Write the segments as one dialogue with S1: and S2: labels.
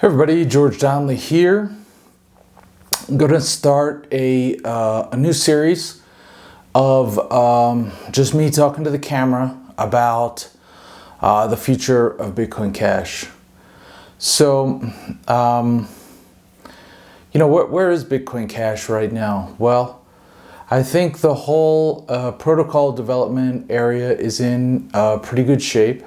S1: Hey everybody, George Donnelly here. I'm going to start a new series of just me talking to the camera about the future of Bitcoin Cash. So, where is Bitcoin Cash right now? Well, I think the whole protocol development area is in pretty good shape.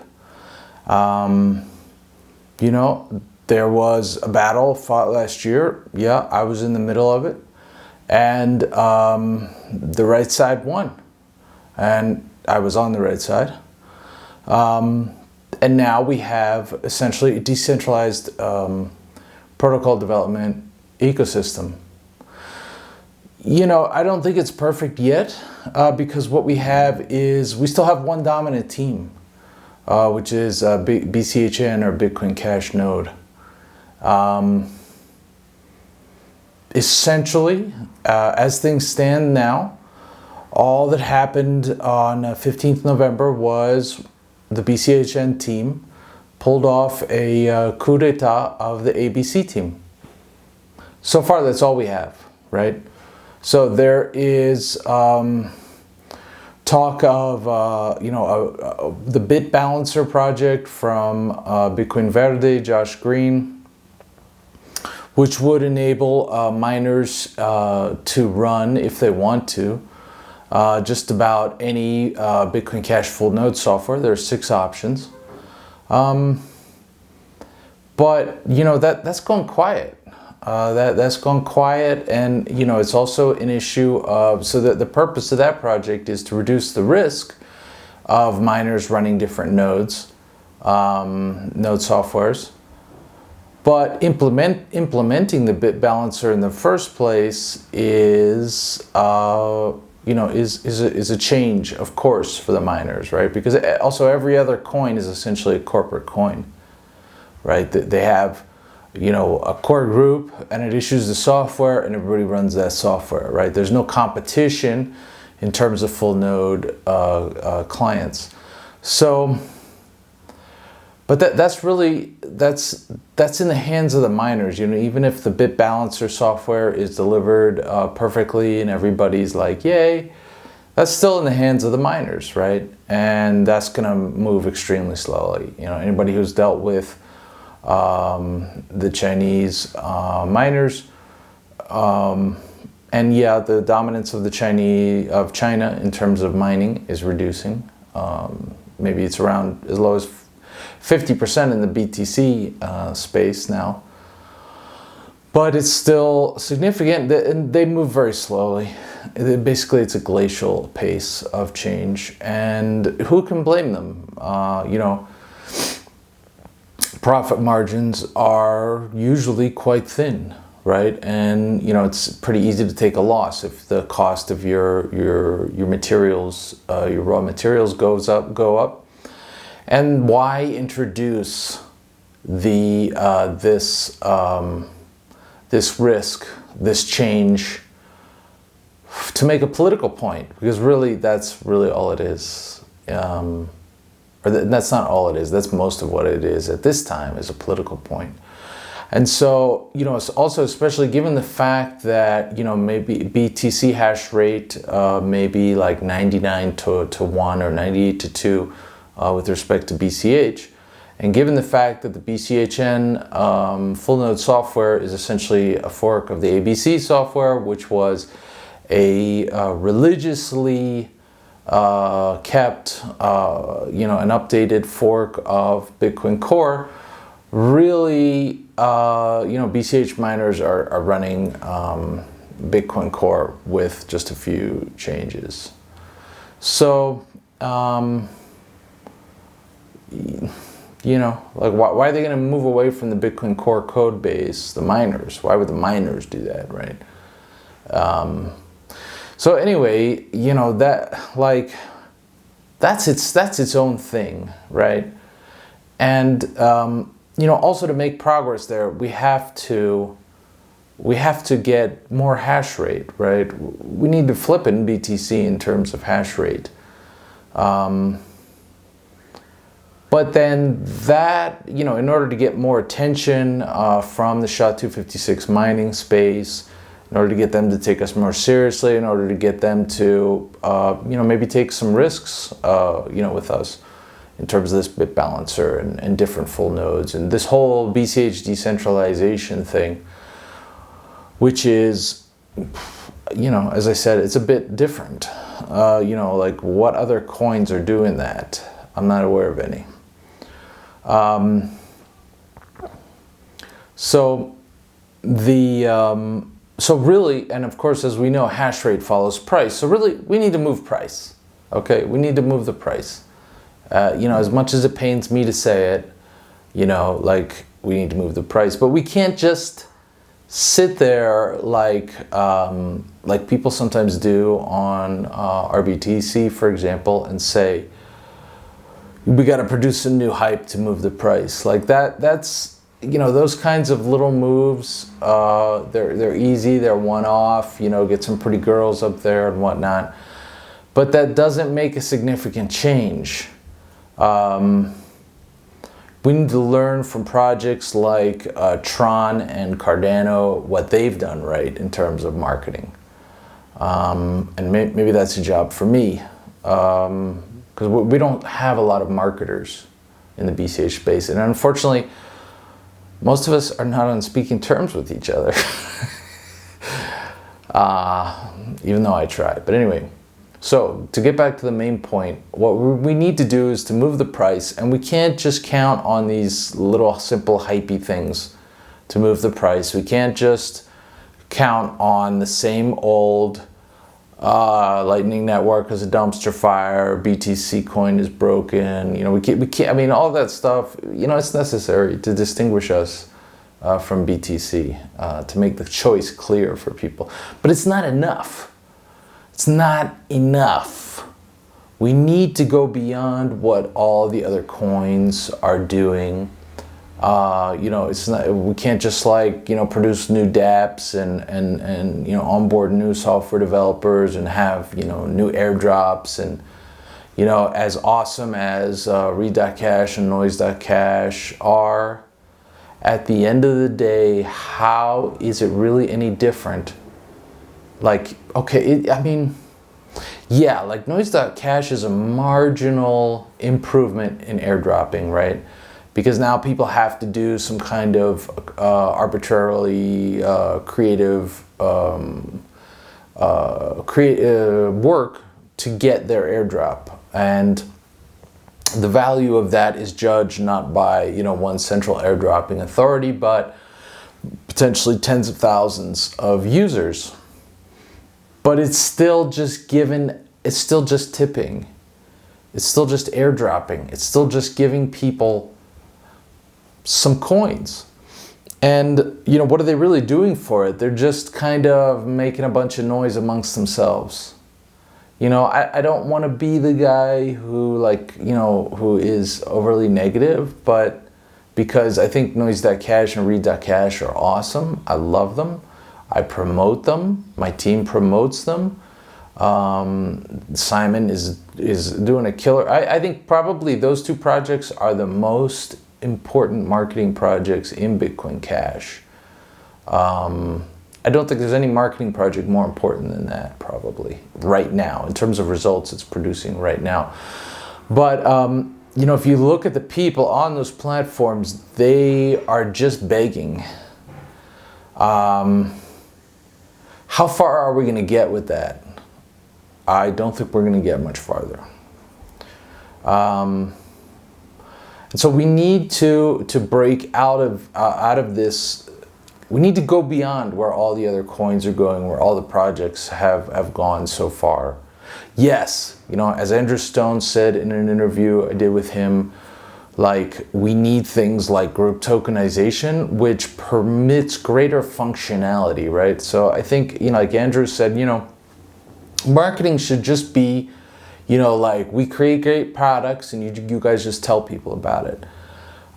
S1: There was a battle fought last year. Yeah, I was in the middle of it. And the right side won. And I was on the right side. And now we have essentially a decentralized protocol development ecosystem. I don't think it's perfect yet because what we have is we still have one dominant team, which is BCHN or Bitcoin Cash node. Essentially, as things stand now, all that happened on 15th November was the BCHN team pulled off a coup d'etat of the ABC team. So far, that's all we have, right? So there is talk of the Bit Balancer project from Bitcoin Verde, Josh Green, which would enable miners to run, if they want to, just about any Bitcoin Cash full node software. There are 6 options. But, that's gone quiet. That's gone quiet, and, it's also an issue of, so that the purpose of that project is to reduce the risk of miners running different nodes, node softwares. But implementing the bit balancer in the first place is a change, of course, for the miners, right? Because also every other coin is essentially a corporate coin, right? They have, a core group, and it issues the software, and everybody runs that software, right? There's no competition in terms of full node clients. So. But that's in the hands of the miners. Even if the bit balancer software is delivered perfectly and everybody's like, yay, that's still in the hands of the miners, right? And that's going to move extremely slowly. Anybody who's dealt with the Chinese miners, and yeah, the dominance of China in terms of mining is reducing. Maybe it's around as low as 50% in the BTC space now, but it's still significant, and they move very slowly. Basically, it's a glacial pace of change, and who can blame them? Profit margins are usually quite thin, right? And it's pretty easy to take a loss if the cost of your materials, your raw materials go up. And why introduce this risk, this change, to make a political point? Because really, that's really all it is. That's not all it is. That's most of what it is at this time, is a political point. And so, it's also, especially given the fact that, maybe BTC hash rate may be like 99 to 1 or 98 to 2. With respect to BCH, and given the fact that the BCHN full node software is essentially a fork of the ABC software, which was a religiously kept, an updated fork of Bitcoin Core, really, BCH miners are running Bitcoin Core with just a few changes. So, why are they going to move away from the Bitcoin Core code base, the miners? Why would the miners do that, right? So anyway, that's its own thing, right? And also to make progress there, we have to get more hash rate, right? We need to flip in BTC in terms of hash rate. But then that, you know, in order to get more attention from the SHA-256 mining space, in order to get them to take us more seriously, in order to get them to, you know, maybe take some risks, you know, with us in terms of this bit balancer and different full nodes and this whole BCH decentralization thing, which is, you know, as I said, it's a bit different. You know, like what other coins are doing that? I'm not aware of any. So really, and of course, as we know, hash rate follows price. So really, we need to move price. Okay, we need to move the price. You know, as much as it pains me to say it, you know, like we need to move the price, but we can't just sit there like people sometimes do on RBTC, for example, and say, we got to produce a new hype to move the price. Like that's, you know, those kinds of little moves, they're easy, they're one-off, you know, get some pretty girls up there and whatnot. But that doesn't make a significant change. We need to learn from projects like Tron and Cardano what they've done right in terms of marketing. And maybe that's a job for me. Because we don't have a lot of marketers in the BCH space. And unfortunately, most of us are not on speaking terms with each other. Even though I try. But anyway, so to get back to the main point, what we need to do is to move the price. And we can't just count on these little simple hypey things to move the price. We can't just count on the same old Lightning Network is a dumpster fire, BTC coin is broken, you know, we can't, I mean, all that stuff, you know, it's necessary to distinguish us from BTC, to make the choice clear for people. But it's not enough. It's not enough. We need to go beyond what all the other coins are doing. You know, it's not, we can't just like, you know, produce new dApps and you know, onboard new software developers and have, you know, new airdrops and, you know, as awesome as read.cash and noise.cash are, at the end of the day, how is it really any different? Like, okay, I mean, yeah, like noise.cash is a marginal improvement in airdropping, right? Because now people have to do some kind of arbitrarily creative work to get their airdrop. And the value of that is judged not by, you know, one central airdropping authority, but potentially tens of thousands of users. But it's still just given, it's still just tipping. It's still just airdropping. It's still just giving people some coins. And, you know, what are they really doing for it? They're just kind of making a bunch of noise amongst themselves. You know, I don't want to be the guy who, like, you know, who is overly negative, but because I think noise.cash and read.cash are awesome. I love them. I promote them. My team promotes them. Simon is doing a killer. I think probably those two projects are the most important marketing projects in Bitcoin Cash. I don't think there's any marketing project more important than that, probably, right now, in terms of results it's producing right now. But, you know, if you look at the people on those platforms, they are just begging. How far are we going to get with that? I don't think we're going to get much farther. And so we need to break out of this. We need to go beyond where all the other coins are going, where all the projects have gone so far. Yes, you know, as Andrew Stone said in an interview I did with him, like, we need things like group tokenization, which permits greater functionality, right? So I think, you know, like Andrew said, you know, marketing should just be, you know, like, we create great products and you guys just tell people about it.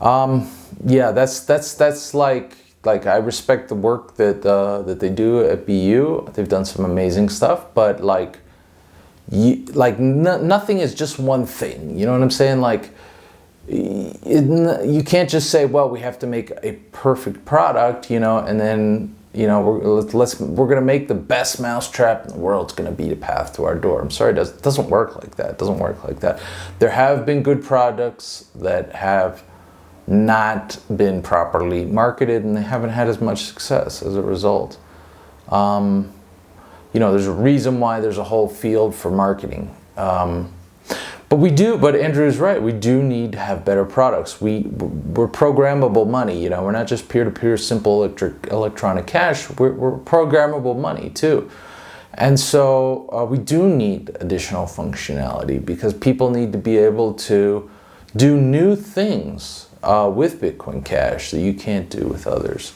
S1: Yeah, that's like I respect the work that they do at BU. They've done some amazing stuff, but nothing is just one thing. You know what I'm saying? Like, you can't just say, well, we have to make a perfect product, and then, we're going to make the best mousetrap in the world. It's going to be the path to our door. I'm sorry, it doesn't work like that. It doesn't work like that. There have been good products that have not been properly marketed, and they haven't had as much success as a result. There's a reason why there's a whole field for marketing. But Andrew's right, we do need to have better products. We're programmable money, we're not just peer-to-peer simple electronic cash, we're programmable money too. And so we do need additional functionality, because people need to be able to do new things with Bitcoin Cash that you can't do with others.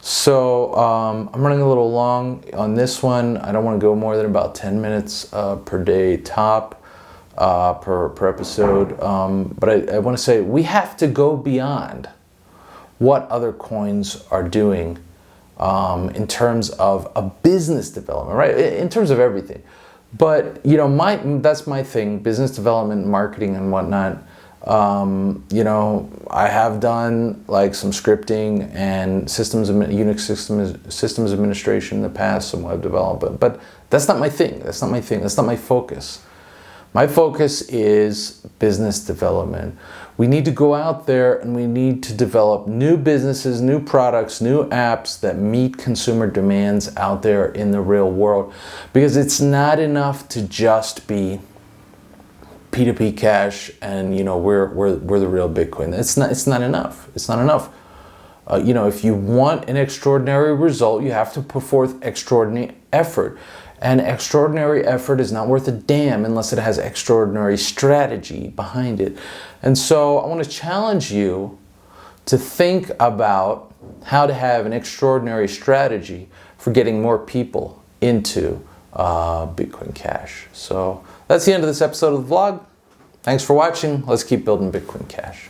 S1: So I'm running a little long on this one. I don't want to go more than about 10 minutes per day top. Per episode, but I want to say we have to go beyond what other coins are doing in terms of a business development, right? In terms of everything. But that's my thing: business development, marketing, and whatnot. I have done like some scripting and Unix systems administration in the past, some web development, but that's not my thing. That's not my focus. My focus is business development. We need to go out there and we need to develop new businesses, new products, new apps that meet consumer demands out there in the real world. Because it's not enough to just be P2P cash and we're the real Bitcoin. It's not enough. It's not enough. If you want an extraordinary result, you have to put forth extraordinary effort. And extraordinary effort is not worth a damn unless it has extraordinary strategy behind it. And so I want to challenge you to think about how to have an extraordinary strategy for getting more people into Bitcoin Cash. So that's the end of this episode of the vlog. Thanks for watching. Let's keep building Bitcoin Cash.